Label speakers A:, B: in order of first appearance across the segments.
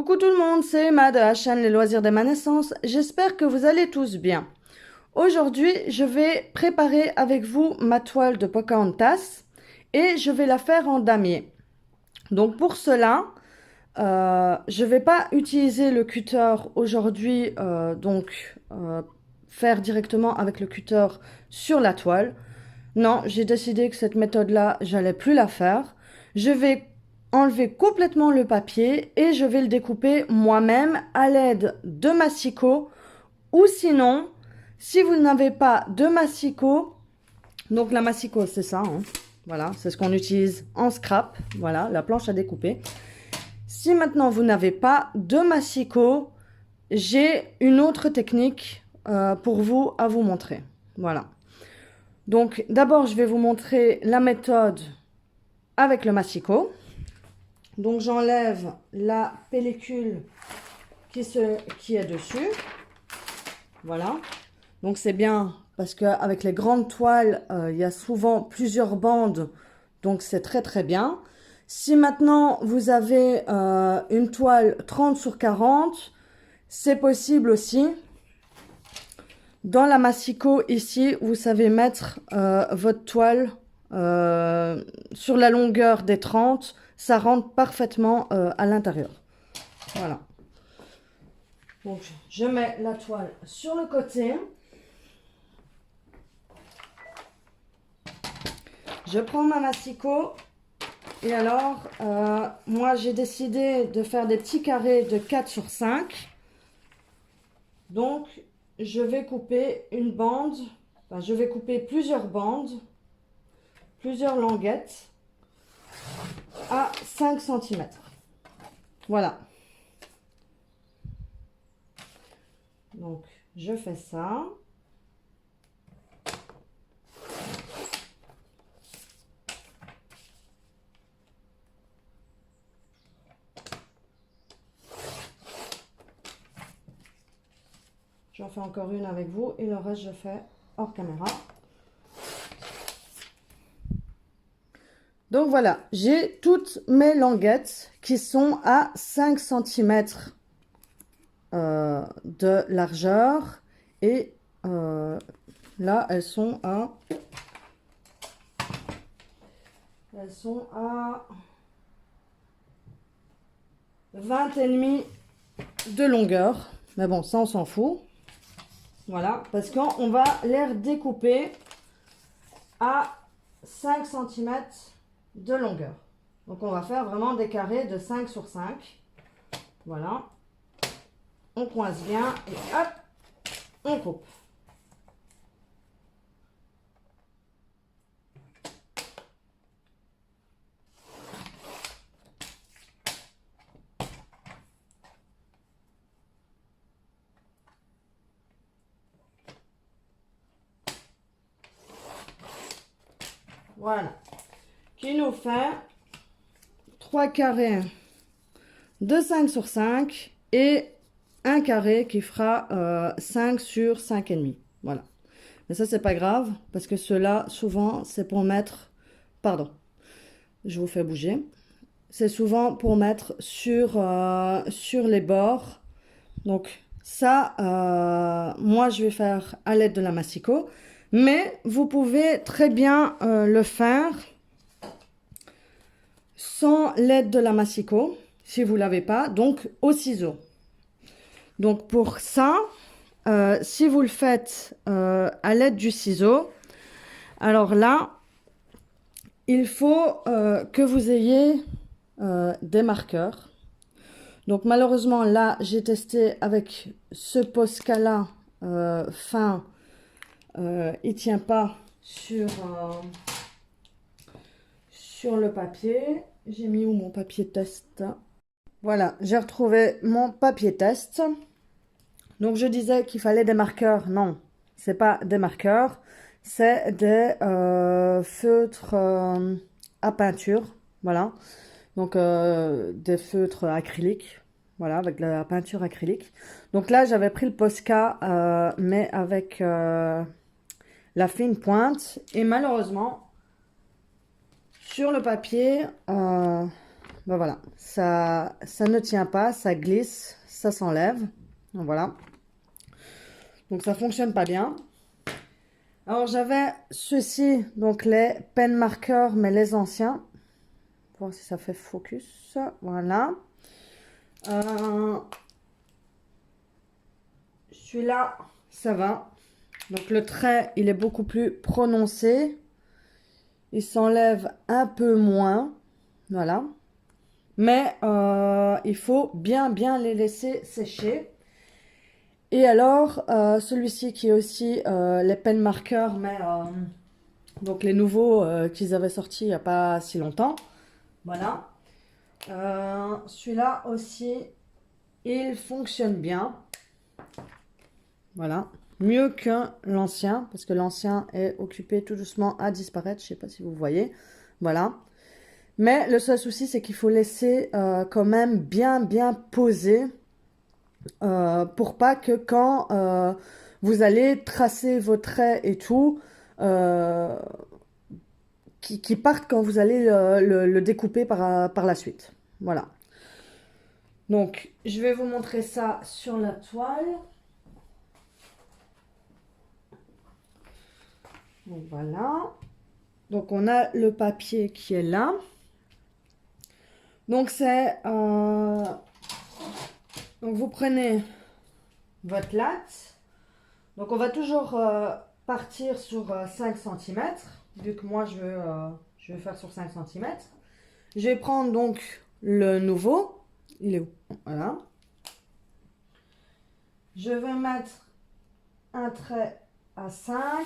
A: Coucou tout le monde, c'est Emma de la chaîne Les Loisirs de ma naissance. J'espère que vous allez tous bien. Aujourd'hui, je vais préparer avec vous ma toile de Pocahontas et je vais la faire en damier. Donc pour cela, je ne vais pas utiliser le cutter aujourd'hui, faire directement avec le cutter sur la toile. Non, j'ai décidé que cette méthode-là, j'allais plus la faire. Je vais enlever complètement le papier et je vais le découper moi-même à l'aide de massicot ou sinon, si vous n'avez pas de massicot, donc la massicot c'est ça, hein, voilà, c'est ce qu'on utilise en scrap, voilà, la planche à découper. Si maintenant vous n'avez pas de massicot, j'ai une autre technique pour vous à vous montrer, voilà. Donc d'abord je vais vous montrer la méthode avec le massicot. Donc j'enlève la pellicule qui est dessus. Voilà. Donc c'est bien parce qu'avec les grandes toiles, il y a souvent plusieurs bandes. Donc c'est très très bien. Si maintenant vous avez une toile 30 sur 40, c'est possible aussi. Dans la massicot ici, vous savez mettre votre toile sur la longueur des 30. Ça rentre parfaitement à l'intérieur. Voilà. Donc, je mets la toile sur le côté. Je prends ma massicot. Et alors, moi, j'ai décidé de faire des petits carrés de 4 sur 5. Donc, je vais couper une bande. Enfin, je vais couper plusieurs bandes, plusieurs languettes à 5 cm. Voilà. Donc, je fais ça. J'en fais encore une avec vous et le reste, je fais hors caméra. Donc voilà, j'ai toutes mes languettes qui sont à 5 cm de largeur et là elles sont à 20 et demi de longueur, mais bon ça on s'en fout, voilà, parce qu'on va les découper à 5 cm de longueur. Donc on va faire vraiment des carrés de 5 sur 5. Voilà. On coince bien et hop, on coupe. Voilà. Qui nous fait 3 carrés de 5 sur 5 et un carré qui fera 5 sur 5 et demi. Voilà. Mais ça, c'est pas grave parce que cela, souvent, c'est pour mettre... Pardon, je vous fais bouger. C'est souvent pour mettre sur les bords. Donc ça, moi, je vais faire à l'aide de la massicot. Mais vous pouvez très bien le faire sans l'aide de la massicot, si vous ne l'avez pas, donc au ciseau. Donc pour ça, si vous le faites à l'aide du ciseau, alors là, il faut que vous ayez des marqueurs. Donc malheureusement, là, j'ai testé avec ce Posca-là fin. Il ne tient pas sur le papier. J'ai mis où mon papier test? Voilà, j'ai retrouvé mon papier test. Donc je disais qu'il fallait des marqueurs. Non, c'est pas des marqueurs, c'est des feutres à peinture. Voilà, donc des feutres acryliques. Voilà, avec de la peinture acrylique. Donc là, j'avais pris le Posca, mais avec la fine pointe. Et malheureusement, sur le papier, ben voilà, ça ne tient pas, ça glisse, ça s'enlève. Voilà. Donc ça fonctionne pas bien. Alors j'avais ceci, donc les pen marqueurs, mais les anciens. Voir si ça fait focus. Voilà. Celui-là, ça va. Donc le trait, il est beaucoup plus prononcé. Il s'enlève un peu moins. Voilà. Mais il faut bien les laisser sécher. Et alors, celui-ci qui est aussi les pen marqueurs, mais donc les nouveaux qu'ils avaient sortis il n'y a pas si longtemps. Voilà. Celui-là aussi, il fonctionne bien. Voilà. Mieux que l'ancien, parce que l'ancien est occupé tout doucement à disparaître. Je ne sais pas si vous voyez. Voilà. Mais le seul souci, c'est qu'il faut laisser quand même bien poser pour pas que quand vous allez tracer vos traits et tout, qui partent quand vous allez le découper par la suite. Voilà. Donc, je vais vous montrer ça sur la toile. Donc, voilà. Donc, on a le papier qui est là. Donc, donc, vous prenez votre latte. Donc, on va toujours partir sur 5 cm. Vu que moi, je vais faire sur 5 cm. Je vais prendre donc le nouveau. Il est où? Voilà. Je vais mettre un trait à 5.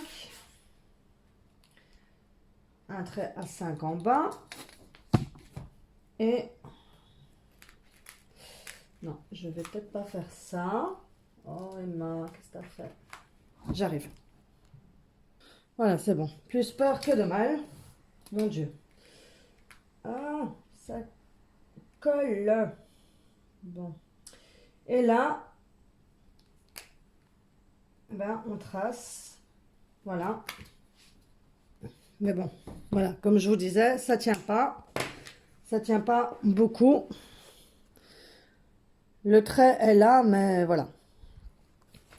A: Un trait à 5 en bas. Et... non, je vais peut-être pas faire ça. Oh Emma, qu'est-ce que t'as fait? J'arrive. Voilà, c'est bon. Plus peur que de mal. Mon Dieu. Ah, ça colle. Bon. Et là, ben, on trace. Voilà. Mais bon, voilà, comme je vous disais, ça tient pas. Ça tient pas beaucoup. Le trait est là, mais voilà.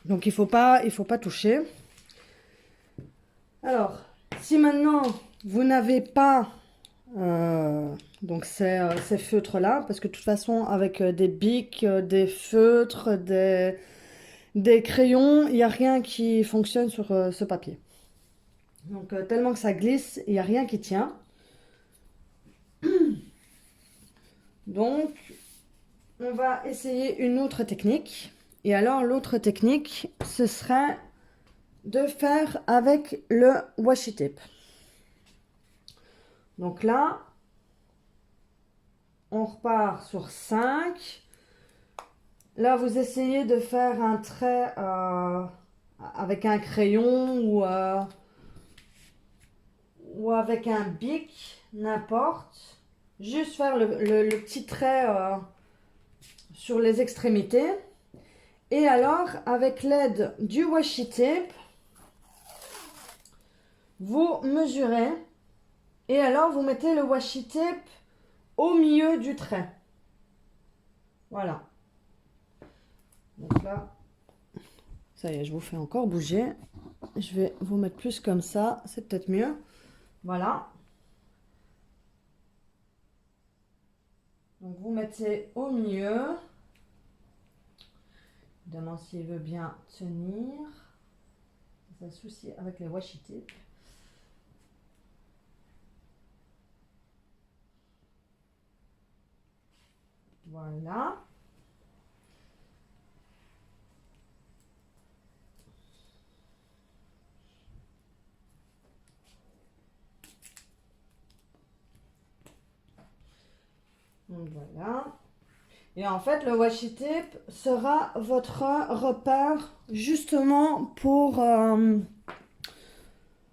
A: Donc il faut pas toucher. Alors, si maintenant vous n'avez pas donc ces feutres là, parce que de toute façon avec des bics, des feutres, des crayons, il n'y a rien qui fonctionne sur ce papier. Donc tellement que ça glisse, il n'y a rien qui tient. Donc on va essayer une autre technique. Et alors l'autre technique, ce serait de faire avec le washi tape. Donc là, on repart sur 5. Là, vous essayez de faire un trait avec un crayon ou avec un bic, n'importe. Juste faire le petit trait sur les extrémités. Et alors, avec l'aide du washi tape, vous mesurez. Et alors, vous mettez le washi tape au milieu du trait. Voilà. Donc là, ça y est, je vous fais encore bouger. Je vais vous mettre plus comme ça, c'est peut-être mieux. Voilà. Donc vous mettez au milieu. Évidemment, s'il veut bien tenir. C'est un souci avec les washi tape. Voilà. Donc voilà. Et en fait, le washi tape sera votre repère justement pour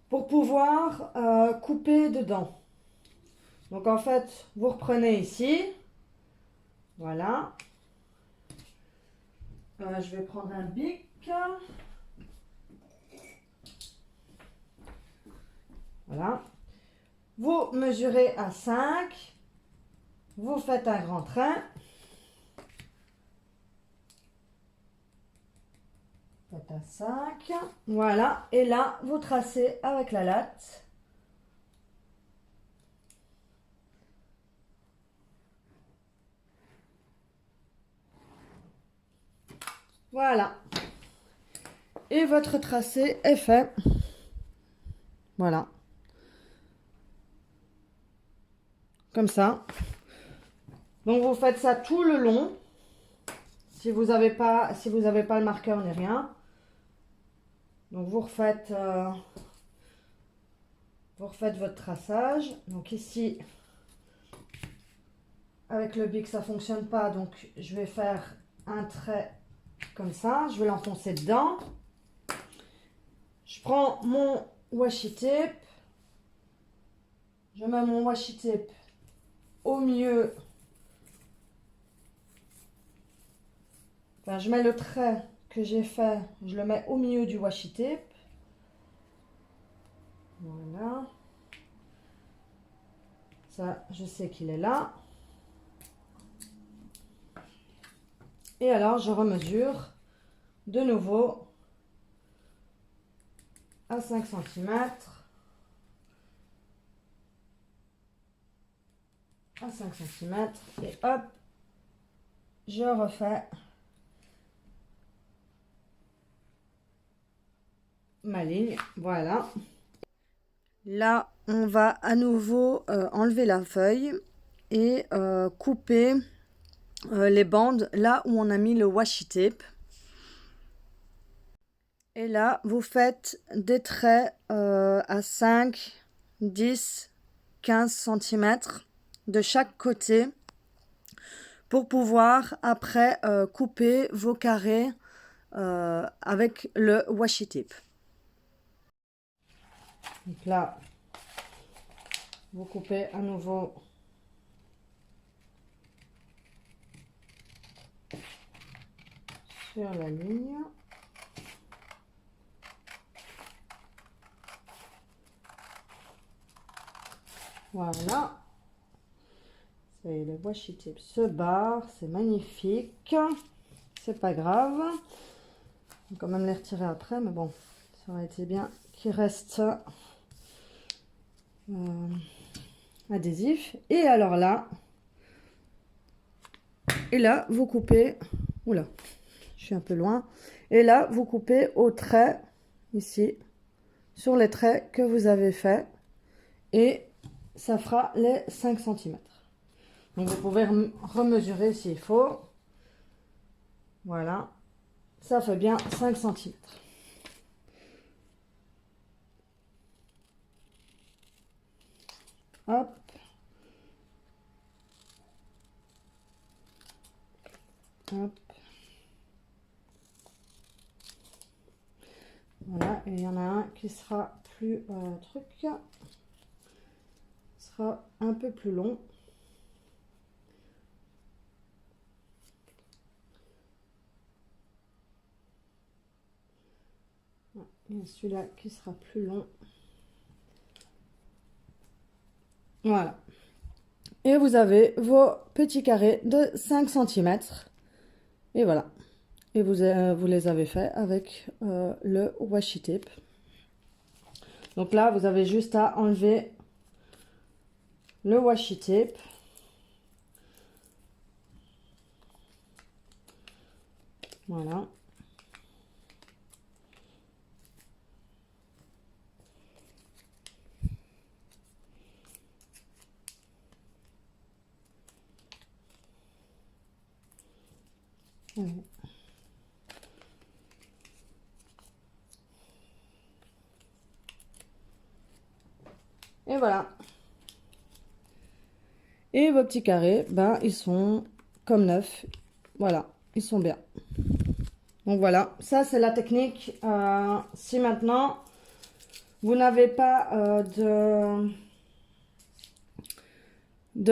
A: pouvoir couper dedans. Donc en fait, vous reprenez ici. Voilà. Je vais prendre un bic. Voilà. Vous mesurez à 5. Vous faites un grand trait. Faites un 5. Voilà. Et là, vous tracez avec la latte. Voilà. Et votre tracé est fait. Voilà. Comme ça. Donc vous faites ça tout le long. Si vous n'avez pas le marqueur ni rien. Donc vous refaites votre traçage. Donc ici, avec le bic, ça ne fonctionne pas. Donc je vais faire un trait comme ça. Je vais l'enfoncer dedans. Je prends mon washi tape. Je mets mon washi tape au milieu. Enfin, je mets le trait que j'ai fait, je le mets au milieu du washi tape. Voilà. Ça, je sais qu'il est là. Et alors, je remesure de nouveau à 5 cm. À 5 cm. Et hop, je refais ma ligne. Voilà. Là, on va à nouveau enlever la feuille et couper les bandes là où on a mis le washi tape. Et là, vous faites des traits à 5, 10, 15 cm de chaque côté pour pouvoir après couper vos carrés avec le washi tape. Donc là, vous coupez à nouveau sur la ligne. Voilà. Et le washi tape se barre, c'est magnifique. C'est pas grave. On va quand même les retirer après, mais bon, ça aurait été bien qu'il reste adhésif. Et alors là, vous coupez. Oula, je suis un peu loin. Et là, vous coupez au trait, ici, sur les traits que vous avez fait. Et ça fera les 5 cm. Donc vous pouvez remesurer s'il faut. Voilà. Ça fait bien 5 cm. Hop. Hop. Voilà. Et il y en a un qui sera plus sera un peu plus long. Et celui-là qui sera plus long. Voilà. Et vous avez vos petits carrés de 5 cm. Et voilà. Et vous les avez fait avec le washi tape. Donc là, vous avez juste à enlever le washi tape. Voilà. Et voilà. Et vos petits carrés, ben, ils sont comme neufs. Voilà, ils sont bien. Donc voilà, ça c'est la technique. Si maintenant, vous n'avez pas de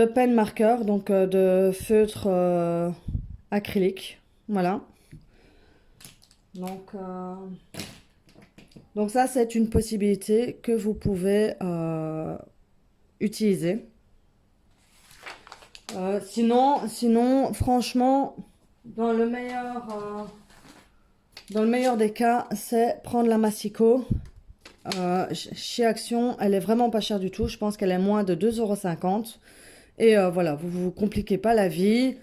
A: pen marqueur, donc de feutre acrylique. Voilà. Donc ça, c'est une possibilité que vous pouvez utiliser. Sinon, franchement, dans le meilleur des cas, c'est prendre la Massico. Chez Action, elle est vraiment pas chère du tout. Je pense qu'elle est moins de 2,50 €. Et voilà, vous vous compliquez pas la vie.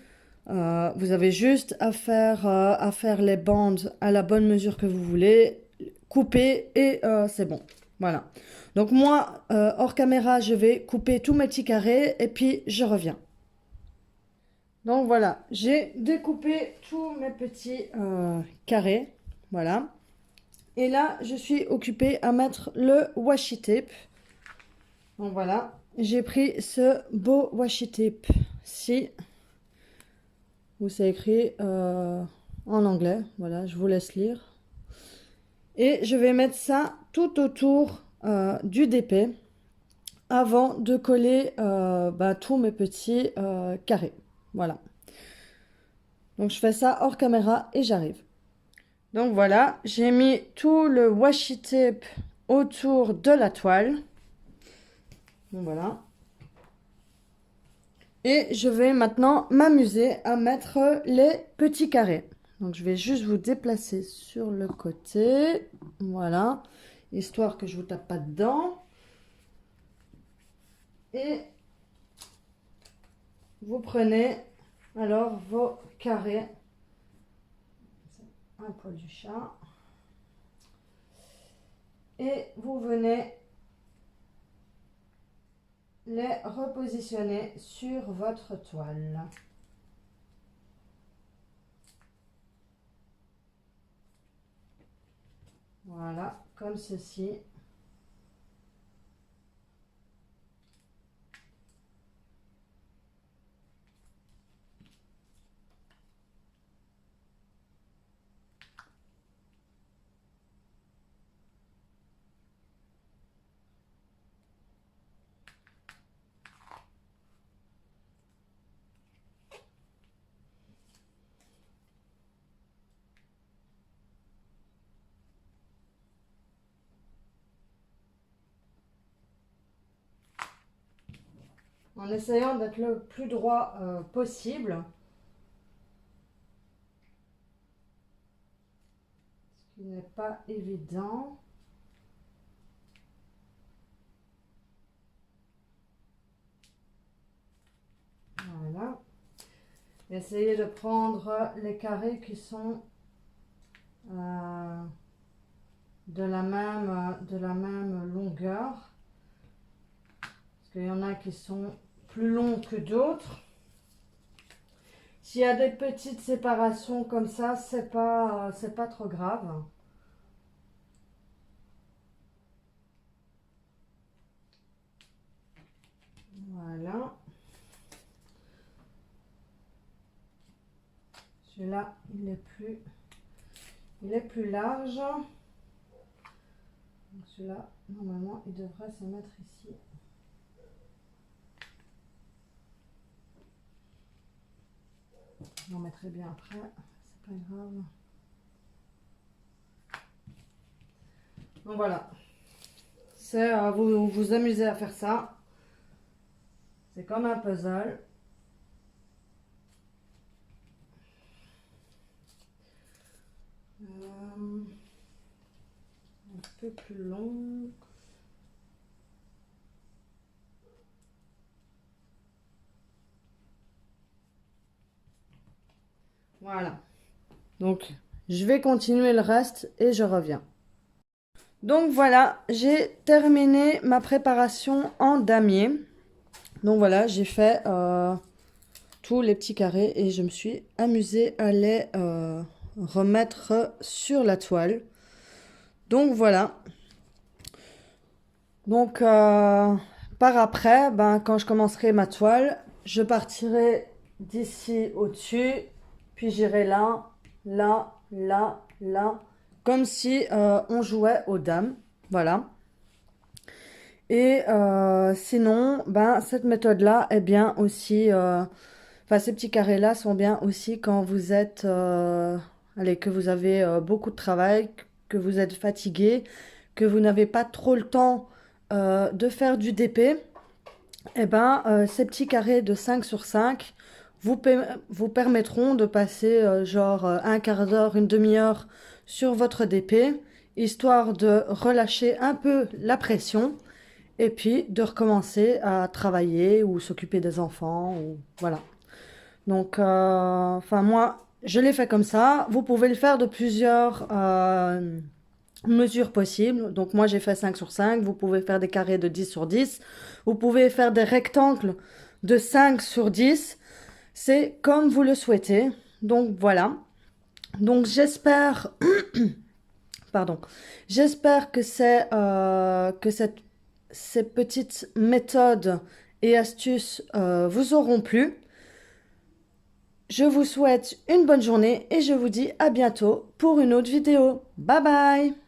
A: Vous avez juste à faire les bandes à la bonne mesure que vous voulez, couper et c'est bon. Voilà. Donc moi, hors caméra, je vais couper tous mes petits carrés et puis je reviens. Donc voilà, j'ai découpé tous mes petits carrés. Voilà. Et là, je suis occupée à mettre le washi tape. Donc voilà, j'ai pris ce beau washi tape ci, où c'est écrit en anglais. Voilà, je vous laisse lire. Et je vais mettre ça tout autour du dépôt avant de coller tous mes petits carrés. Voilà. Donc je fais ça hors caméra et j'arrive. Donc voilà, j'ai mis tout le washi tape autour de la toile. Donc voilà. Et je vais maintenant m'amuser à mettre les petits carrés. Donc je vais juste vous déplacer sur le côté. Voilà. Histoire que je ne vous tape pas dedans. Et vous prenez alors vos carrés. Un poil du chat. Et vous venez les repositionner sur votre toile. Voilà, comme ceci. En essayant d'être le plus droit possible. Ce qui n'est pas évident. Voilà. Essayez de prendre les carrés qui sont de la même longueur. Parce qu'il y en a qui sont plus longs que d'autres. S'il y a des petites séparations comme ça, c'est pas trop grave. Voilà. Celui-là, il est plus large. Celui-là, normalement, il devrait se mettre ici. J'en mettrai bien après, c'est pas grave. Donc voilà. C'est vous vous amusez à faire ça. C'est comme un puzzle. Un peu plus long. Voilà. Donc, je vais continuer le reste et je reviens. Donc voilà, j'ai terminé ma préparation en damier. Donc voilà, j'ai fait tous les petits carrés et je me suis amusée à les remettre sur la toile. Donc voilà. Donc par après, quand je commencerai ma toile, je partirai d'ici au-dessus, puis j'irai là, là, là, là, comme si on jouait aux dames. Voilà. Et sinon, cette méthode-là est bien aussi. Enfin, ces petits carrés-là sont bien aussi quand vous êtes, allez, que vous avez beaucoup de travail, que vous êtes fatigué, que vous n'avez pas trop le temps de faire du DP. Eh ben, ces petits carrés de 5 sur 5 vous permettront de passer genre un quart d'heure, une demi-heure sur votre DP, histoire de relâcher un peu la pression et puis de recommencer à travailler ou s'occuper des enfants ou voilà. Donc, enfin moi, je l'ai fait comme ça. Vous pouvez le faire de plusieurs mesures possibles. Donc moi, j'ai fait 5 sur 5. Vous pouvez faire des carrés de 10 sur 10. Vous pouvez faire des rectangles de 5 sur 10. C'est comme vous le souhaitez. Donc voilà. Donc j'espère, pardon, j'espère que ces petites méthodes et astuces vous auront plu. Je vous souhaite une bonne journée et je vous dis à bientôt pour une autre vidéo. Bye bye!